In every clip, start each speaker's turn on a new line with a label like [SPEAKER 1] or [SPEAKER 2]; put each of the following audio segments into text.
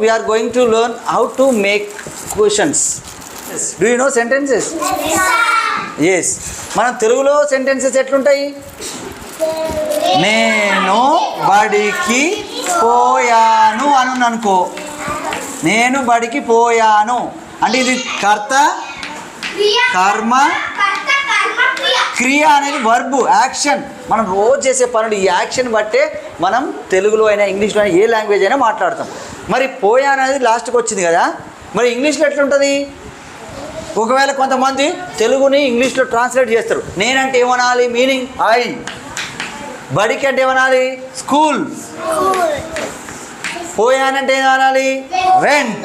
[SPEAKER 1] we are going to learn how to make questions. Do you know sentences? Yes. మనం తెలుగులో sentences ఎట్లుంటాయి? నేను బడికి పోయాను అని అనుకో. నేను బడికి పోయాను అంటే ఇది కర్త, కర్మ, క్రియ అనేది వర్బ్, యాక్షన్. మనం రోజు చేసే పనులు ఈ యాక్షన్ బట్టే మనం తెలుగులో అయినా ఇంగ్లీష్లో అయినా ఏ లాంగ్వేజ్ అయినా మాట్లాడతాం. మరి పోయాను అనేది లాస్ట్కి వచ్చింది కదా, మరి ఇంగ్లీష్లో ఎట్లుంటుంది? ఒకవేళ కొంతమంది తెలుగుని ఇంగ్లీష్లో ట్రాన్స్లేట్ చేస్తారు. నేనంటే ఏమనాలి? Meaning I. బడికి అంటే ఏమనాలి? స్కూల్. పోయానంటే ఏమనాలి? Went.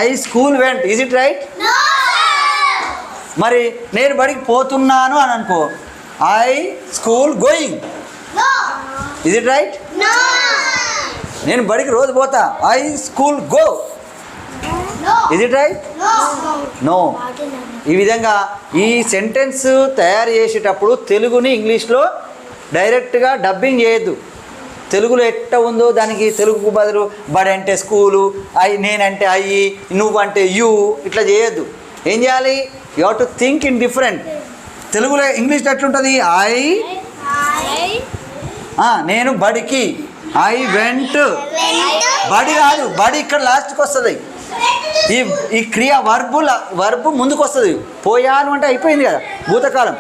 [SPEAKER 1] I school went. Is it right? మరి నేను బడికి పోతున్నాను అని అనుకో, I school going. Is it right? నేను బడికి రోజు పోతా, I school go. Is it right? No. ఈ విధంగా ఈ సెంటెన్స్ తయారు చేసేటప్పుడు తెలుగుని ఇంగ్లీష్లో డైరెక్ట్గా డబ్బింగ్ చేయొద్దు. తెలుగులో ఎట్ట ఉందో దానికి తెలుగుకు బదులు బడి అంటే స్కూలు, నేనంటే అయ్యి, నువ్వంటే యూ, ఇట్లా చేయొద్దు. ఏం చేయాలి? You have to think in different. తెలుగులో ఇంగ్లీష్లో ఎట్లుంటుంది? నేను బడికి, ఐ వెంట్. బడి కాదు, బడి ఇక్కడ లాస్ట్కి వస్తుంది. ఈ క్రియ వర్బు ముందుకు వస్తుంది. పోయాను అంటే అయిపోయింది కదా, భూతకాలం.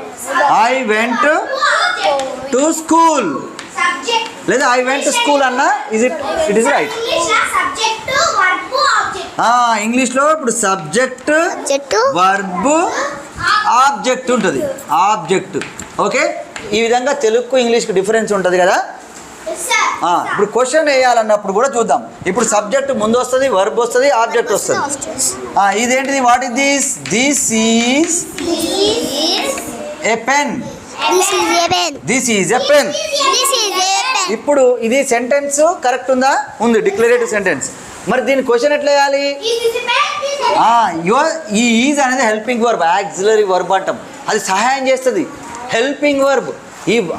[SPEAKER 1] ఐ వెంట్ టు స్కూల్ లేదా ఐ వెంట్ టు స్కూల్ అన్నా ఇట్ ఈస్ రైట్. ఇంగ్లీష్లో ఇప్పుడు సబ్జెక్ట్, వర్బ్, ఆబ్జెక్ట్ ఉంటుంది. ఆబ్జెక్ట్. ఓకే, ఈ విధంగా తెలుగుకు ఇంగ్లీష్కి డిఫరెన్స్ ఉంటుంది కదా. ఇప్పుడు క్వశ్చన్ వేయాలన్నప్పుడు కూడా చూద్దాం. ఇప్పుడు సబ్జెక్ట్ ముందు వస్తుంది, వర్బ్ వస్తుంది, ఆబ్జెక్ట్ వస్తుంది. ఇదేంటిది? What is this? This is a pen. This is a pen. ఇప్పుడు ఇది సెంటెన్స్ కరెక్ట్ ఉందా? ఉంది, డిక్లరేటివ్ సెంటెన్స్. మరి దీని క్వశ్చన్ ఎట్లా వేయాలి? ఈ ఈజ్ అనేది హెల్పింగ్ వర్బ్, యాక్సిలరీ వర్బ్ అంటాం. అది సహాయం చేస్తుంది. Helping verb.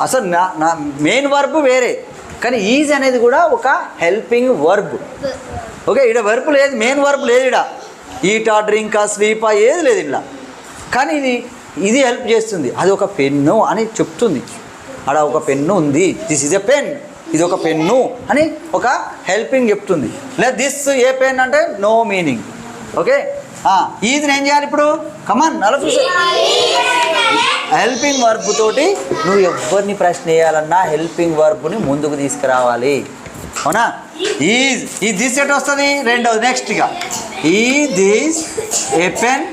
[SPEAKER 1] అసలు నా మెయిన్ వర్బ్ వేరే, కానీ ఈజ్ అనేది కూడా ఒక హెల్పింగ్ వర్బ్. ఓకే, ఇక్కడ వర్బ్ లేదు, మెయిన్ వర్బ్ లేదు. ఇక్కడ ఈటా, డ్రింకా, స్లీపా ఏది లేదు ఇలా. కానీ ఇది హెల్ప్ చేస్తుంది. అది ఒక పెన్ను అని చెప్తుంది. అక్కడ ఒక పెన్ను ఉంది, దిస్ ఈజ్ ఎ పెన్, ఇది ఒక పెన్ను అని ఒక హెల్పింగ్ చెప్తుంది. లేదా దిస్ ఏ పెన్ అంటే నో మీనింగ్. ఓకే, ఈజ్ని ఏం చేయాలి ఇప్పుడు? కమాన్, అలా చూసా. హెల్పింగ్ వర్బ్ తోటి నువ్వు ఎవరిని ప్రశ్న వేయాలన్నా హెల్పింగ్ వర్బ్ని ముందుకు తీసుకురావాలి. అవునా? ఈ దిస్ ఎట్ వస్తుంది రెండవది. నెక్స్ట్గా ఈ this a pen.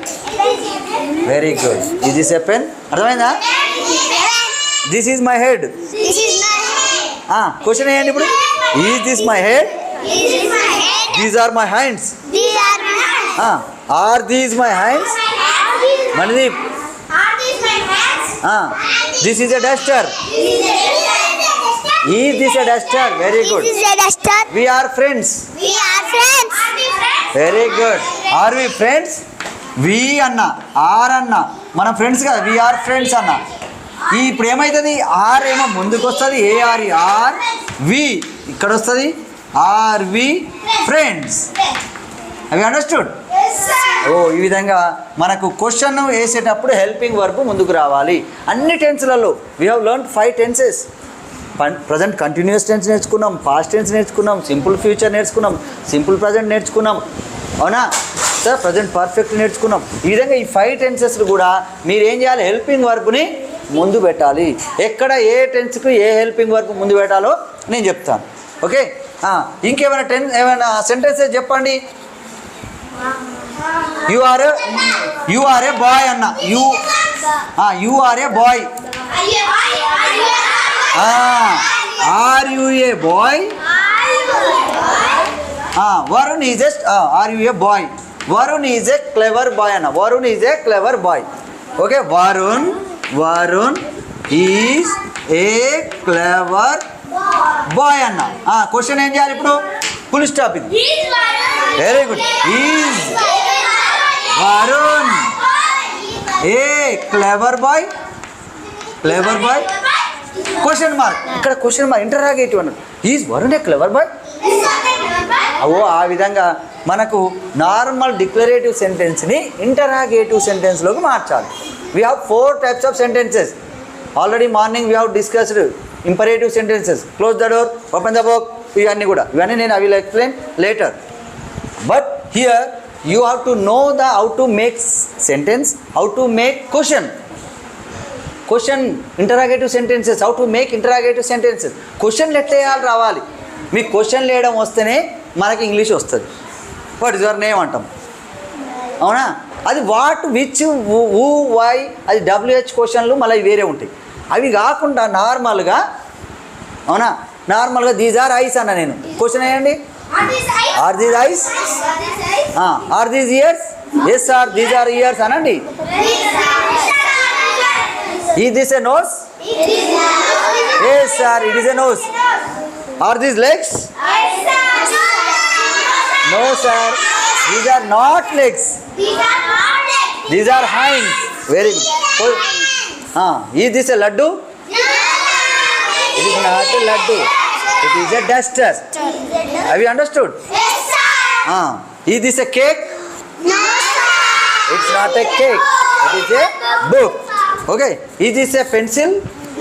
[SPEAKER 1] Very good. ఈ దిస్ ఏ పెన్. అర్థమైందా? This is my head. Question వేయండి ఇప్పుడు. Is this my head? These are my hands. Are these my hands? Manideep. This is a duster. Is this a duster? Very good.
[SPEAKER 2] This is a duster.
[SPEAKER 1] We are friends.
[SPEAKER 2] We are friends.
[SPEAKER 1] Very good. Are we friends? We అన్నా, are అన్నా, మన friends కదా. we are friends అన్నా. ఇప్పుడు ఏమవుతుంది? Are ఏమో ముందుకు వస్తుంది, ఏఆర్ ఆర్. వి ఇక్కడ వస్తుంది, ఆర్ వి ఫ్రెండ్స్. అవి అండర్స్టూడ్? ఈ విధంగా మనకు క్వశ్చన్ వేసేటప్పుడు హెల్పింగ్ వర్బ్ ముందుకు రావాలి. అన్ని టెన్స్లలో we have learned 5 tenses. Present continuous tense నేర్చుకున్నాం, పాస్ట్ టెన్స్ నేర్చుకున్నాం, సింపుల్ ఫ్యూచర్ నేర్చుకున్నాం, సింపుల్ ప్రజెంట్ నేర్చుకున్నాం. అవునా సార్? ప్రజెంట్ పర్ఫెక్ట్ నేర్చుకున్నాం. ఈ విధంగా ఈ 5 టెన్సెస్లు కూడా మీరు ఏం చేయాలి? హెల్పింగ్ వర్బ్ని ముందు పెట్టాలి. ఎక్కడ ఏ టెన్స్కి ఏ హెల్పింగ్ వర్బ్ ముందు పెట్టాలో నేను చెప్తాను. ఓకే, ఇంకేమైనా ఏమైనా సెంటెన్సెస్ చెప్పండి. You are a boy అన్న. You are a boy. Are you a boy? Varun is are you a boy? Varun is a clever boy అన్న. Varun is a clever boy. Okay, Varun is a clever boy అన్న. Question ఏం చేయాలి ఇప్పుడు? Full stop ఇది. Very good. Is Varun a clever boy? Clever boy question mark. ఇక్కడ question mark, interrogative అన్నది. Is Varun a clever boy? ఆ విధంగా మనకు నార్మల్ డిక్లరేటివ్ సెంటెన్స్ని ఇంటరాగేటివ్ సెంటెన్స్లోకి మార్చాలి. We have 4 types of sentences. Already morning we have discussed imperative sentences, close the door, open the book, ఇవన్నీ నేను I will explain later. But here you have to know the how to make sentence, how to make question, interrogative sentences, how to make interrogative sentences. క్వశ్చన్లు ఎట్లా వేయాలి రావాలి. మీకు క్వశ్చన్లు వేయడం వస్తేనే మనకి ఇంగ్లీష్ వస్తుంది. వాట్ ఇస్ యువర్ నేమ్ అంటాం, అవునా? అది వాట్, విచ్, హూ, వై, అది WH క్వశ్చన్లు మళ్ళీ వేరే ఉంటాయి. అవి కాకుండా నార్మల్గా, అవునా, నార్మల్గా దీస్ ఆర్ ఐస్ అన్న నేను క్వశ్చన్ వేయండి. Are these eyes, are these ears, yes are these are ears అనండి. Is this a nose, yes are it is a nose. Are these legs, no sir these are not legs, these are hands. Very good. Is this a laddu, it is not a laddu, it is a duster. Have you understood?
[SPEAKER 2] Yes sir.
[SPEAKER 1] Is this a cake?
[SPEAKER 2] No sir.
[SPEAKER 1] It's not a cake, it is a book. Okay. Is this a pencil?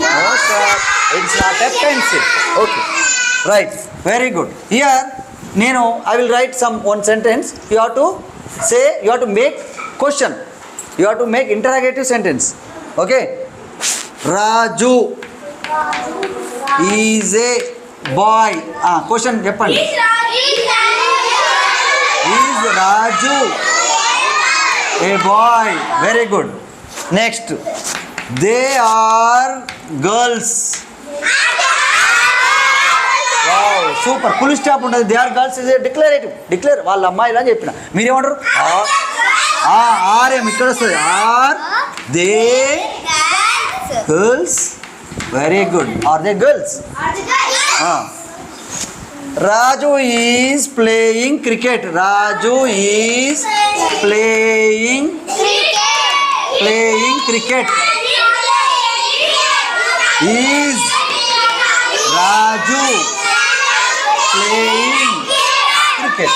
[SPEAKER 2] No
[SPEAKER 1] sir, it's not a pencil. Okay, right, very good. Here I will write one sentence. You have to say, you have to make question, you have to make interrogative sentence. Okay. Raju is a boy. Question చెప్పండి. Is Raju a boy? Very good. Next, they are girls. Wow, super. Full stop ఉండదు. They are girls is a declarative. Declare వాళ్ళ అమ్మాయిలు అని చెప్పిన. మీరేమంటారు? Are ఏం ఇక్కడ వస్తుంది. Are they girls. Very good. Are they girls? Raju is playing cricket. Raju is playing cricket. Is Raju playing cricket?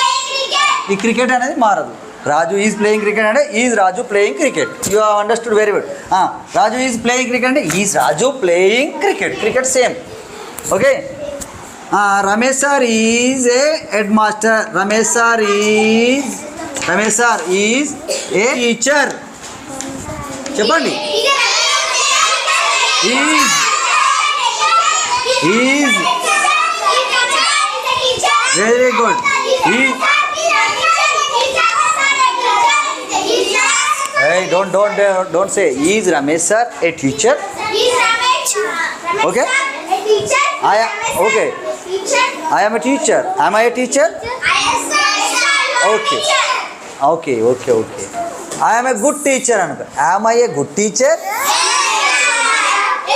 [SPEAKER 1] ఈ క్రికెట్ అనేది మారదు. రాజు ఈజ్ ప్లేయింగ్ క్రికెట్ అంటే is Raju playing cricket. You have understood very good. Raju is playing cricket అంటే is Raju playing cricket same. Okay. Ramesh sir is a head master. Ramesh sir is a teacher. చెప్పండి. Is very good. Hey, don't say. Is Ramesh sir a teacher? Okay. Okay. I am a teacher. Am I a teacher? Okay. I am a good teacher. Am I a good teacher?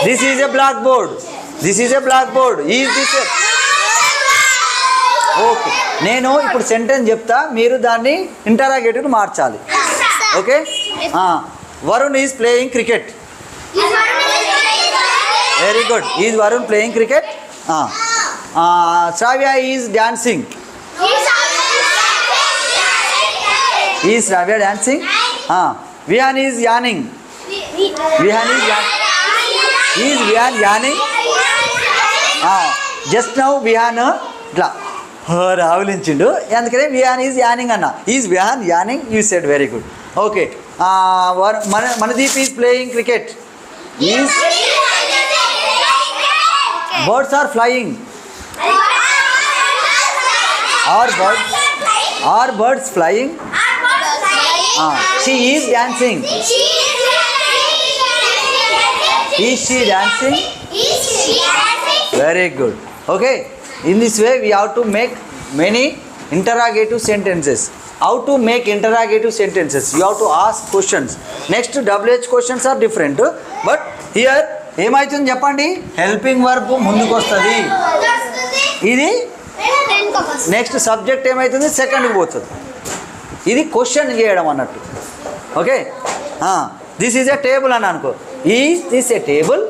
[SPEAKER 1] This is a blackboard. Is this a? Okay. నేను ఇప్పుడు sentence చెప్తా, మీరు దాన్ని interrogative మార్చాలి. Okay. Varun is playing cricket. Very good. Is Varun playing cricket. Shravya is dancing. Is Shravya dancing. Vihaan is yawning. Is Vihaan yawning. Just now Vihaan ఇట్లా రావులించిండు, అందుకనే Vihaan is yawning అన్న. Is Vihaan yawning, you said very good. Okay. Manadeep is playing cricket. Is birds are flying. Are birds flying. She is dancing. Is she dancing. Very good. Okay. In this way we have to make many interrogative sentences. How to make interrogative sentences? You have to ask questions. Next, WH questions are different, but here ఏమైతుంది చెప్పండి. Helping verb ముందుకు వస్తుంది. ఇది next subject ఏమవుతుంది, సెకండ్కి పోతుంది. ఇది question చేయడం అన్నట్టు. Okay. This is a table అని అనుకో. Is this a table?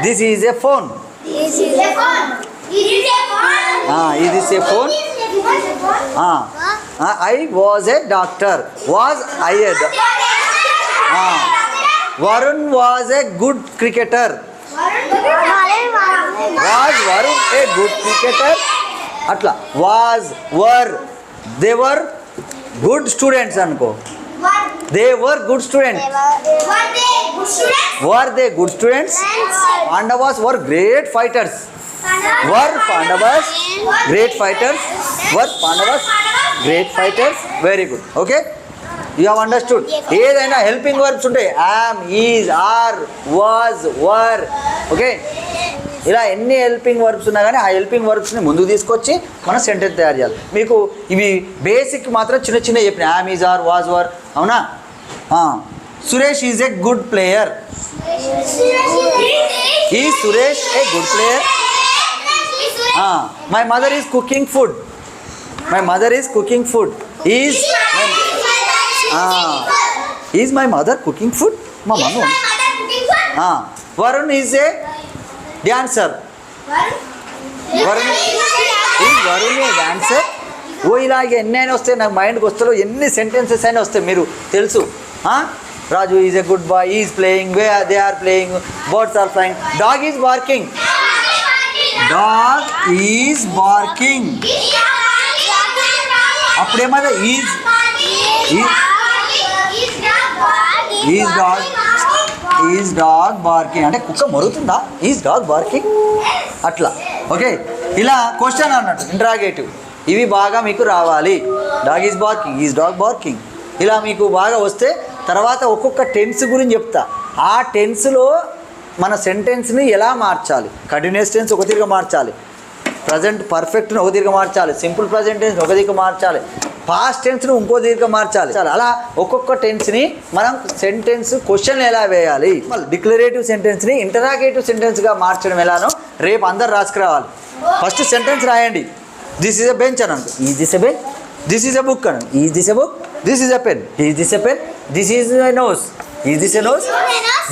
[SPEAKER 1] This is a phone. This is a phone. It is a phone. ఇది say phone. I was a doctor. Was I a Varun was a good cricketer. Was Varun a good cricketer. అట్లా was were they were good students అనుకో. They were good students. Were they good students. Pandavas were great fighters. Were Pandavas great fighters. Were Pandavas great fighters. Very good. Okay, you have understood. ఏదైనా helping verbs ఉంటాయి. Am, is, are, was, were. Okay, ఇలా ఎన్ని helping verbs ఉన్నా కానీ ఆ helping వర్బ్స్ని ముందుకు తీసుకొచ్చి మనం సెంటెన్స్ తయారు చేయాలి. మీకు ఇవి బేసిక్ మాత్రం చిన్న చిన్న చెప్పిన. Am, is, are, was, were. అవునా? Suresh is a good player. Is Suresh a good player. My mother is cooking food. My mother is cooking food. Is my mother cooking food. మా mummy. Varun is a dancer. Varun a dancer. ఓ ఇలాగే ఎన్ని అయినా వస్తాయి నాకు మైండ్కి వస్తాలో, ఎన్ని సెంటెన్సెస్ అయినా వస్తాయి. మీరు తెలుసు. Raju is a good boy. Is playing. They are playing. Birds are flying. Dog is barking. Dog is barking. అప్పుడేమన్నా ఈజ్ డాగ్ బార్కింగ్ అంటే కుక్క మరుగుతుందా? Is dog barking. అట్లా. ఓకే, ఇలా క్వశ్చన్ అన్నట్టు ఇంటరాగేటివ్. ఇవి బాగా మీకు రావాలి. Dog is barking, is dog barking. ఇలా మీకు బాగా వస్తే తర్వాత ఒక్కొక్క టెన్స్ గురించి చెప్తా. ఆ టెన్స్లో మన సెంటెన్స్ని ఎలా మార్చాలి. కంటిన్యూస్ టెన్స్ ఒక తిరిగి మార్చాలి. ప్రజెంట్ పర్ఫెక్ట్ని ఒక తిరిగి మార్చాలి. సింపుల్ ప్రజెంట్ టెన్స్ ఒక తిరిగి మార్చాలి. పాస్ట్ టెన్స్ని ఇంకో తిరిగి మార్చాలి. అలా ఒక్కొక్క టెన్స్ని మనం సెంటెన్స్ క్వశ్చన్ ఎలా వేయాలి. డిక్లరేటివ్ సెంటెన్స్ని ఇంటరాగేటివ్ సెంటెన్స్గా మార్చడం ఎలానో రేపు అందరు రాసుకురావాలి. ఫస్ట్ సెంటెన్స్ రాయండి. దిస్ ఈజ్ ఎ బెంచ్ అని అనుకో. Is this a bench. This is a book అని. Is this a book. This is a pen. Is this a pen. This is my nose. Is this a nose.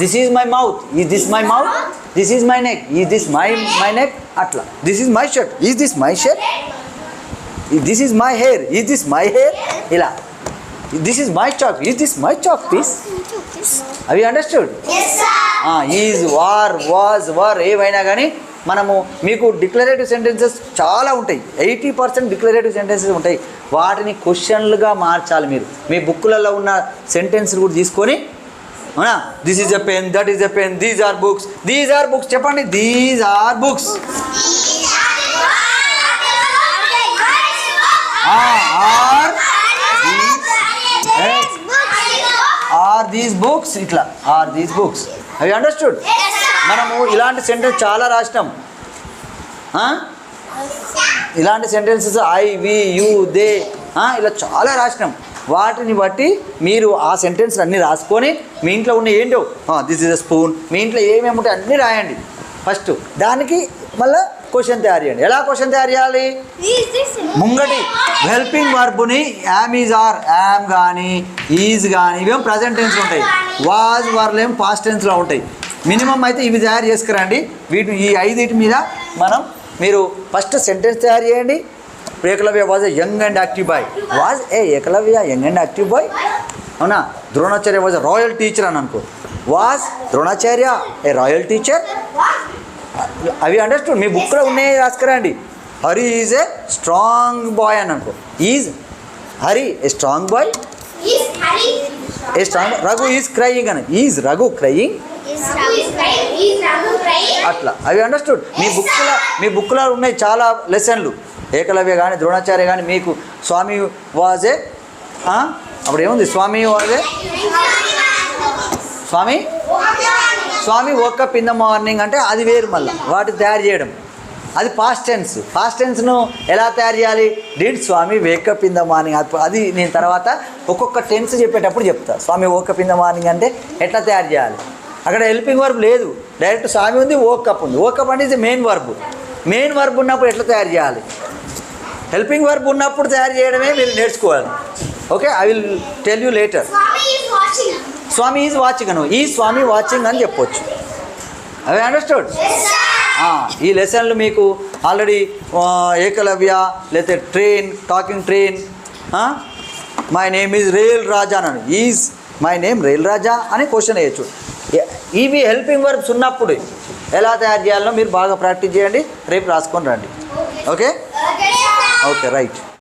[SPEAKER 1] This is my mouth. Is this my mouth. This is my neck. Is this my neck. అట్లా. This is my shirt. Is this my shirt. This is my hair. Is this my hair. ఇలా. This is my chalk. Is this my chalk piece. అవి understood. Is, war, was, were ఏవైనా కానీ మనము మీకు declarative sentences చాలా ఉంటాయి. 80% declarative sentences ఉంటాయి. వాటిని క్వశ్చన్లుగా మార్చాలి. మీరు మీ బుక్లలో ఉన్న సెంటెన్స్లు కూడా తీసుకొని, అవునా, this is a pen, that is a pen, these are books. These are books చెప్పండి. These are books. Are these books. ఇట్లా ఆర్ దీస్ బుక్స్. అవి అండర్స్టూడ్. మనము ఇలాంటి సెంటెన్స్ చాలా రాసినాం. ఇలాంటి sentences I, we, you, they ఇలా చాలా రాసినాం. వాటిని బట్టి మీరు ఆ సెంటెన్స్ అన్నీ రాసుకొని మీ ఇంట్లో ఉన్న ఏంటో దిస్ ఈజ్ అ స్పూన్, మీ ఇంట్లో ఏమేమి ఉంటాయి అన్నీ రాయండి ఫస్ట్. దానికి మళ్ళీ క్వశ్చన్ తయారు చేయండి. ఎలా క్వశ్చన్ తయారు చేయాలి? ముంగటి హెల్పింగ్ వర్బ్ని యామ్, ఈజ్, ఆర్, యామ్ కానీ ఈజ్ కానీ ఇవేం ప్రజెంట్ టెన్స్లో ఉంటాయి. వాజ్, వర్లు ఏం పాస్ట్ టెన్స్లో ఉంటాయి. మినిమం అయితే ఇవి తయారు చేసుకురండి. ఈ 5 మీద మీరు ఫస్ట్ సెంటెన్స్ తయారు చేయండి. Ekalavya was a young and active boy. Was a Ekalavya young and active boy. అవునా? Dronacharya was a royal teacher అని అనుకో. Was Dronacharya a royal teacher. అవి అండర్స్టూడ్. మీ బుక్లో ఉన్నాయి రాసుకురండి. Hari is a strong boy అని అనుకో. Is Hari a strong boy. A strong. Raghu is crying అని. Is Raghu crying. అట్లా. అవి అండర్స్టూడ్. మీ బుక్లో ఉన్నాయి చాలా లెసన్లు. ఏకలవ్య కానీ ద్రోణాచార్య కానీ మీకు స్వామి వాజే అప్పుడు ఏముంది? స్వామి వాజే స్వామి వోకప్ ఇన్ ద మార్నింగ్ అంటే అది వేరు. మళ్ళీ వాటి తయారు చేయడం అది పాస్ట్ టెన్స్. పాస్ట్ టెన్స్ను ఎలా తయారు చేయాలి? Did Swami wake up in the morning. అది నేను తర్వాత ఒక్కొక్క టెన్స్ చెప్పేటప్పుడు చెప్తా. Swami woke up in the morning అంటే ఎట్లా తయారు చేయాలి. అక్కడ హెల్పింగ్ వర్బ్ లేదు, డైరెక్ట్ స్వామి ఉంది, వోకప్ ఉంది. వోకప్ అంటే ఇది మెయిన్ వర్బ్. మెయిన్ వర్బ్ ఉన్నప్పుడు ఎట్లా తయారు చేయాలి? హెల్పింగ్ వర్బ్ ఉన్నప్పుడు తయారు చేయడమే మీరు నేర్చుకోవాలి. Okay, I will tell you later. Swami is watching అను. ఈ స్వామి వాచింగ్ అని చెప్పొచ్చు. అవి అండర్స్టూడ్. ఈ లెసన్లు మీకు ఆల్రెడీ ఏకలవ్య లేకపోతే train, talking train, my name is rail Raja అని, is my name rail Raja అని క్వశ్చన్ వేయచ్చు. ఇవి హెల్పింగ్ వర్బ్స్ ఉన్నప్పుడు ఎలా తయారు చేయాలో మీరు బాగా ప్రాక్టీస్ చేయండి, రేపు రాసుకొని రండి. Okay
[SPEAKER 2] Okay, sir.
[SPEAKER 1] Okay right.